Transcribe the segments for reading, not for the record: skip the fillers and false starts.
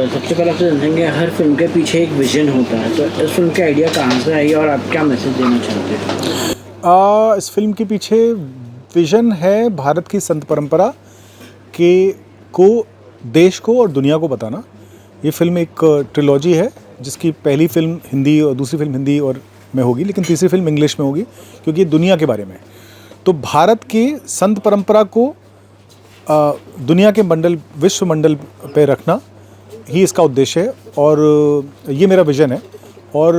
सबसे पहले तो जानेंगे, हर फिल्म के पीछे एक विजन होता है, तो इस फिल्म का आइडिया कहाँ से आई और आप क्या मैसेज देना चाहते हैं? इस फिल्म के पीछे विजन है भारत की संत परंपरा के को देश को और दुनिया को बताना। ये फिल्म एक ट्रिलॉजी है जिसकी पहली फिल्म हिंदी और दूसरी फिल्म हिंदी और में होगी, लेकिन तीसरी फिल्म इंग्लिश में होगी क्योंकि ये दुनिया के बारे में है। तो भारत के संत परंपरा को दुनिया के विश्व मंडल पे रखना ही इसका उद्देश्य है और ये मेरा विजन है। और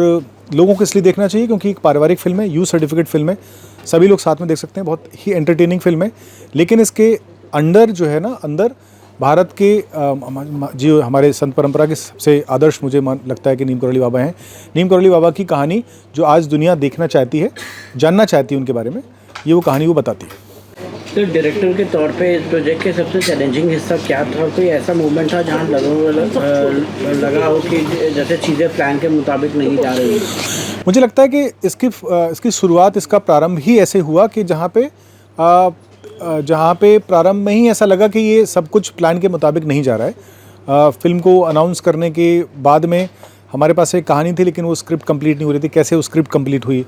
लोगों को इसलिए देखना चाहिए क्योंकि एक पारिवारिक फिल्म है, यू सर्टिफिकेट फिल्म है, सभी लोग साथ में देख सकते हैं, बहुत ही एंटरटेनिंग फिल्म है। लेकिन इसके अंदर जो है ना, अंदर भारत के जो हमारे संत परंपरा के सबसे आदर्श मुझे लगता है कि नीम करौली बाबा हैं। नीम करौली बाबा की कहानी जो आज दुनिया देखना चाहती है, जानना चाहती है उनके बारे में, ये वो कहानी वो बताती है। तो डायरेक्टर के तौर पे इस प्रोजेक्ट के सबसे चैलेंजिंग हिस्सा क्या था? कोई ऐसा मोमेंट था जहाँ लगा हो कि जैसे चीज़ें प्लान के मुताबिक नहीं जा रही? मुझे लगता है कि इसकी शुरुआत, इसका प्रारंभ ही ऐसे हुआ कि जहाँ पे प्रारंभ में ही ऐसा लगा कि ये सब कुछ प्लान के मुताबिक नहीं जा रहा है। फिल्म को अनाउंस करने के बाद में हमारे पास एक कहानी थी, लेकिन वो स्क्रिप्ट कंप्लीट नहीं हो रही थी। कैसे वो स्क्रिप्ट कंप्लीट हुई,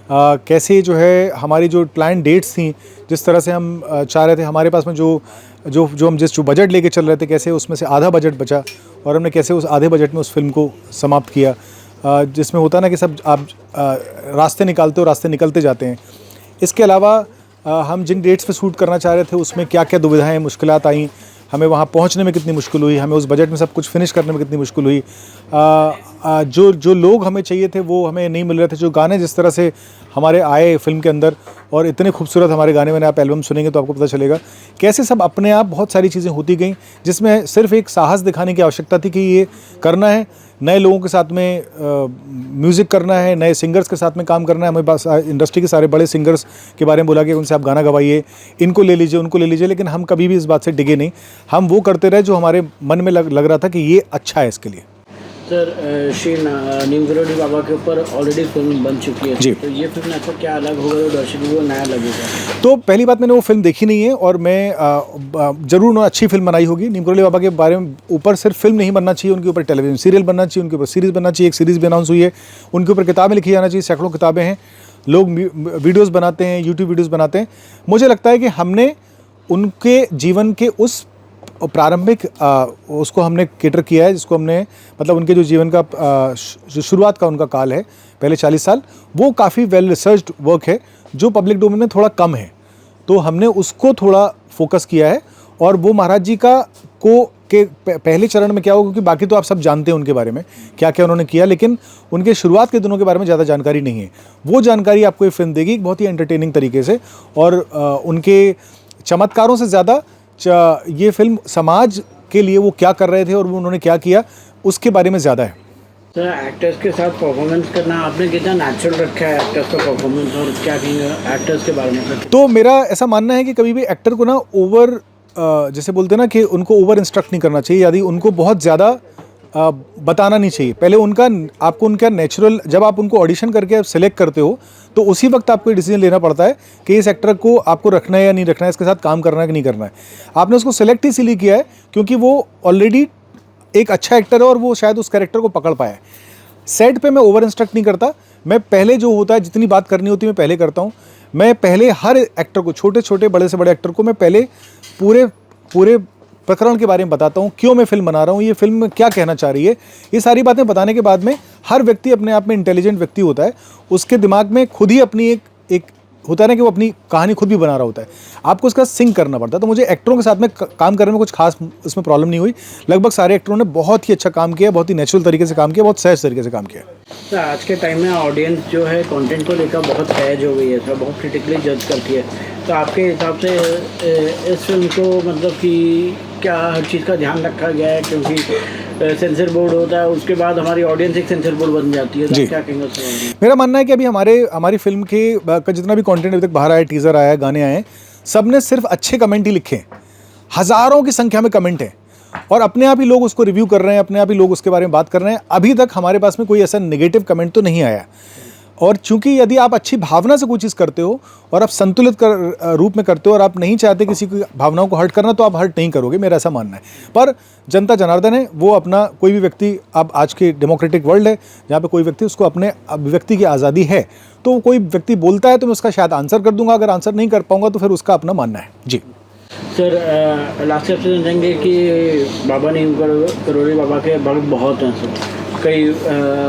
कैसे जो है हमारी जो प्लान डेट्स थी, जिस तरह से हम चाह रहे थे, हमारे पास में जो बजट लेके चल रहे थे, कैसे उसमें से आधा बजट बचा और हमने कैसे उस आधे बजट में उस फिल्म को समाप्त किया। जिसमें होता ना कि सब आप रास्ते निकालते हो, रास्ते निकलते जाते हैं। इसके अलावा हम जिन डेट्स पे शूट करना चाह रहे थे उसमें क्या क्या दुविधाएं, मुश्किलात आई, हमें वहाँ पहुँचने में कितनी मुश्किल हुई, हमें उस बजट में सब कुछ फिनिश करने में कितनी मुश्किल हुई। जो लोग हमें चाहिए थे वो हमें नहीं मिल रहे थे। जो गाने जिस तरह से हमारे आए फिल्म के अंदर और इतने खूबसूरत हमारे गाने मैंने, आप एल्बम सुनेंगे तो आपको पता चलेगा कैसे सब अपने आप बहुत सारी चीज़ें होती गई, जिसमें सिर्फ एक साहस दिखाने की आवश्यकता थी कि ये करना है, नए लोगों के साथ में म्यूज़िक करना है, नए सिंगर्स के साथ में काम करना है। हमें पास इंडस्ट्री के सारे बड़े सिंगर्स के बारे में बोला कि उनसे आप गाना गवाइए, इनको ले लीजिए, उनको ले लीजिए, लेकिन हम कभी भी इस बात से डिगे नहीं। हम वो करते रहे जो हमारे मन में लग रहा था कि ये अच्छा है इसके लिए। सर, श्री नीम करौली बाबा के ऊपर ऑलरेडी फिल्म बन चुकी है जी, तो ये फिल्म आपको क्या अलग होगा और दर्शकों को नया लगेगा? तो पहली बात, मैंने वो फिल्म देखी नहीं है और मैं ज़रूर उन्होंने अच्छी फिल्म बनाई होगी। नीम करौली बाबा के बारे में ऊपर सिर्फ फिल्म नहीं बनना चाहिए, उनके ऊपर टेलीविजन सीरियल बनना चाहिए, उनके ऊपर सीरीज़ बनना चाहिए। एक सीरीज़ भी अनाउंस हुई है, उनके ऊपर किताबें लिखी जाना चाहिए, सैकड़ों किताबें हैं, लोग वीडियोज़ बनाते हैं, यूट्यूब वीडियोज़ बनाते हैं। मुझे लगता है कि हमने उनके जीवन के उस प्रारंभिक उसको हमने केटर किया है, जिसको हमने मतलब उनके जो जीवन का जो शुरुआत का उनका काल है, पहले 40 साल, वो काफ़ी वेल रिसर्च्ड वर्क है जो पब्लिक डोमेन में थोड़ा कम है। तो हमने उसको थोड़ा फोकस किया है और वो महाराज जी का के पहले चरण में क्या होगा, क्योंकि बाकी तो आप सब जानते हैं उनके बारे में क्या क्या उन्होंने किया, लेकिन उनके शुरुआत के दिनों के बारे में ज़्यादा जानकारी नहीं है। वो जानकारी आपको ये फिल्म देगी बहुत ही एंटरटेनिंग तरीके से, और उनके चमत्कारों से ज़्यादा ये फिल्म समाज के लिए वो क्या कर रहे थे और वो उन्होंने क्या किया उसके बारे में ज़्यादा है। सर, एक्टर्स के साथ परफॉर्मेंस करना आपने कितना नेचुरल रखा है एक्टर्स का परफॉर्मेंस, और क्या कहेंगे एक्टर्स के बारे में? तो मेरा ऐसा मानना है कि कभी भी एक्टर को ना ओवर जैसे बोलते हैं ना कि उनको ओवर इंस्ट्रक्ट नहीं करना चाहिए, यदि उनको बहुत ज़्यादा बताना नहीं चाहिए। पहले आपको उनका नेचुरल, जब आप उनको ऑडिशन करके आप सेलेक्ट करते हो तो उसी वक्त आपको ये डिसीजन लेना पड़ता है कि इस एक्टर को आपको रखना है या नहीं रखना है, इसके साथ काम करना है कि नहीं करना है। आपने उसको सेलेक्ट इसीलिए किया है क्योंकि वो ऑलरेडी एक अच्छा एक्टर है और वो शायद उस कैरेक्टर को पकड़ पाया है। सेट पे मैं ओवर इंस्ट्रक्ट नहीं करता, मैं पहले जो होता है, जितनी बात करनी होती है मैं पहले करता हूँ। मैं पहले हर एक्टर को, छोटे छोटे बड़े से बड़े एक्टर को मैं पहले पूरे प्रकरण के बारे में बताता हूँ, क्यों मैं फिल्म बना रहा हूँ, ये फिल्म में क्या कहना चाह रही है। ये सारी बातें बताने के बाद में हर व्यक्ति अपने आप में इंटेलिजेंट व्यक्ति होता है, उसके दिमाग में खुद ही अपनी एक होता है ना कि वो अपनी कहानी खुद भी बना रहा होता है, आपको उसका सिंक करना पड़ता है। तो मुझे एक्टरों के साथ में काम करने में कुछ खास उसमें प्रॉब्लम नहीं हुई। लगभग सारे एक्टरों ने बहुत ही अच्छा काम किया, बहुत ही नेचुरल तरीके से काम किया, बहुत सहज तरीके से काम किया। तो आज के टाइम में ऑडियंस जो है कंटेंट को लेकर बहुत सहज हो गई है, सब बहुत क्रिटिकली जज करती है। तो आपके हिसाब से इस फिल्म को मतलब कि क्या हर चीज़ का ध्यान रखा गया है? क्योंकि सेंसर बोर्ड होता है, उसके बाद हमारी ऑडियंस एक सेंसर बोर्ड बन जाती है, तो क्या कहेंगे उसके बारे में? मेरा मानना है कि अभी हमारी फिल्म के जितना भी कंटेंट अभी तक बाहर आया, टीज़र आया, गाने आए, सब ने सिर्फ अच्छे कमेंट ही लिखे हैं। हज़ारों की संख्या में कमेंट है और अपने आप ही लोग उसको रिव्यू कर रहे हैं, अपने आप ही लोग उसके बारे में बात कर रहे हैं। अभी तक हमारे पास में कोई ऐसा नेगेटिव कमेंट तो नहीं आया। और चूंकि यदि आप अच्छी भावना से कोई चीज़ करते हो और आप संतुलित रूप में करते हो और आप नहीं चाहते किसी की भावनाओं को हर्ट करना, तो आप हर्ट नहीं करोगे, मेरा ऐसा मानना है। पर जनता जनार्दन है, वो अपना कोई भी व्यक्ति, अब आज के डेमोक्रेटिक वर्ल्ड है जहाँ पे कोई व्यक्ति, उसको अपने अभिव्यक्ति की आज़ादी है, तो कोई व्यक्ति बोलता है तो मैं उसका शायद आंसर कर दूंगा, अगर आंसर नहीं कर पाऊंगा तो फिर उसका अपना मानना है। जी सर, लास्ट से आपसे जानेंगे कि बाबा नीम करोली बाबा के भक्त बहुत हैं सर, कई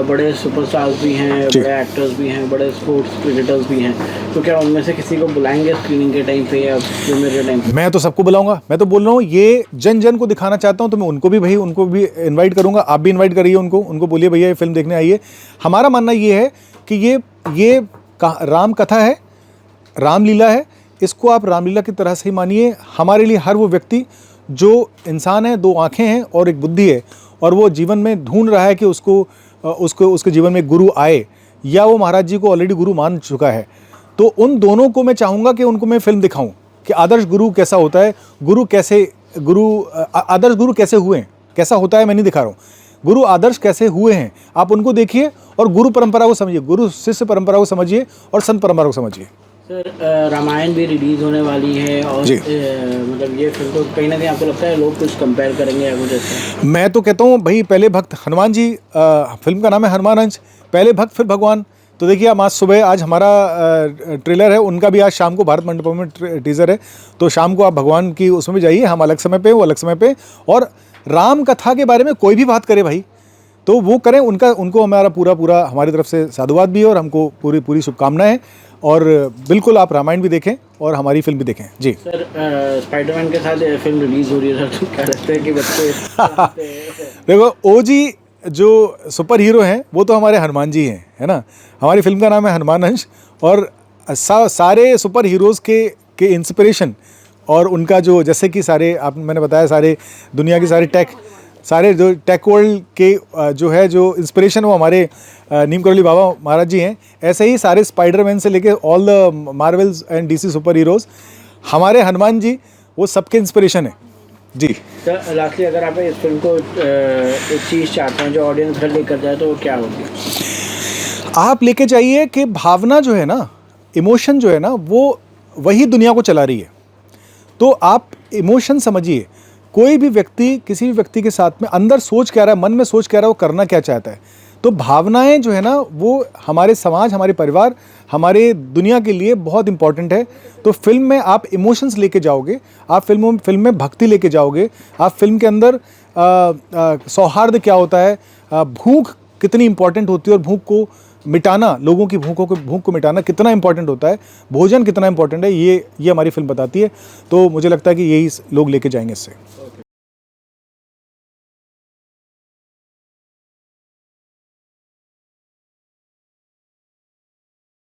बड़े सुपरस्टार्स भी हैं, बड़े एक्टर्स भी हैं, बड़े स्पोर्ट्स क्रिकेटर्स भी हैं, तो क्या उनमें से किसी को बुलाएंगे स्क्रीनिंग के टाइम पे या प्रीमियर के टाइम पे? मैं तो सबको बुलाऊंगा, मैं तो बोल रहा हूँ ये जन जन को दिखाना चाहता हूँ, तो मैं उनको भी इनवाइट करूँगा। आप भी इनवाइट करिए उनको बोलिए भैया ये फिल्म देखने आइए। हमारा मानना ये है कि ये राम कथा है, रामलीला है, इसको आप रामलीला की तरह से ही मानिए। हमारे लिए हर वो व्यक्ति जो इंसान है, दो आँखें हैं और एक बुद्धि है, और वो जीवन में ढूंढ रहा है कि उसके जीवन में गुरु आए, या वो महाराज जी को ऑलरेडी गुरु मान चुका है, तो उन दोनों को मैं चाहूँगा कि उनको मैं फिल्म दिखाऊं कि आदर्श गुरु कैसा होता है, आदर्श गुरु कैसे हुए हैं, कैसा होता है मैं नहीं दिखा रहा हूँ, गुरु आदर्श कैसे हुए हैं, आप उनको देखिए और गुरु परंपरा को समझिए, गुरु शिष्य परंपरा को समझिए और संत परंपरा को समझिए। सर, रामायण भी रिलीज होने वाली है और मतलब ये फिल्म तो कहीं ना कहीं आपको लगता है लोग कुछ कंपेयर करेंगे या कुछ ऐसा? मैं तो कहता हूँ भाई, पहले भक्त हनुमान जी, फिल्म का नाम है हनुमान अंश, पहले भक्त फिर भगवान। तो देखिए हम आज सुबह, आज हमारा ट्रेलर है, उनका भी आज शाम को भारत मंडपम में टीज़र है, तो शाम को आप भगवान की उसमें भी जाइए, हम अलग समय पे, वो अलग समय पे। और राम कथा के बारे में कोई भी बात करे भाई, तो वो करें, उनको हमारा पूरा हमारी तरफ से साधुवाद भी है और हमको पूरी शुभकामनाएं। और बिल्कुल आप रामायण भी देखें और हमारी फिल्म भी देखें। जी सर, स्पाइडरमैन के साथ फिल्म रिलीज हो रही है सर, तो क्या लगता है कि बच्चे देखो, ओजी जो सुपर हीरो हैं वो तो हमारे हनुमान जी हैं, है ना। हमारी फिल्म का नाम है हनुमान अंश, और सारे सुपर हीरोज़ के इंस्पिरेशन और उनका जो, जैसे कि मैंने बताया, सारे दुनिया की सारे जो टेक वर्ल्ड के जो इंस्पिरेशन, वो हमारे नीम करोली बाबा महाराज जी हैं। ऐसे ही सारे स्पाइडरमैन से लेके all the Marvels and DC super heroes, हमारे हनुमान जी वो सबके इंस्पिरेशन है। जी सर, लास्टली अगर आप इस फिल्म को एक चीज़ चाहते हैं जो ऑडियंस घर लेकर जाए, तो वो क्या होगी? आप लेके जाइए कि भावना जो है ना, इमोशन जो है ना, वो वही दुनिया को चला रही है। तो आप इमोशन समझिए, कोई भी व्यक्ति किसी भी व्यक्ति के साथ में अंदर सोच क्या रहा है, मन में सोच क्या रहा है, वो करना क्या चाहता है। तो भावनाएं जो है ना, वो हमारे समाज, हमारे परिवार, हमारे दुनिया के लिए बहुत इंपॉर्टेंट है। तो फिल्म में आप इमोशंस लेके जाओगे, आप फिल्म में भक्ति लेके जाओगे, आप फिल्म के अंदर सौहार्द क्या होता है, भूख कितनी इंपॉर्टेंट होती है, और भूख को मिटाना, लोगों की भूख को मिटाना कितना इंपॉर्टेंट होता है, भोजन कितना इंपॉर्टेंट है, ये हमारी फिल्म बताती है। तो मुझे लगता है कि यही लोग लेके जाएंगे इससे।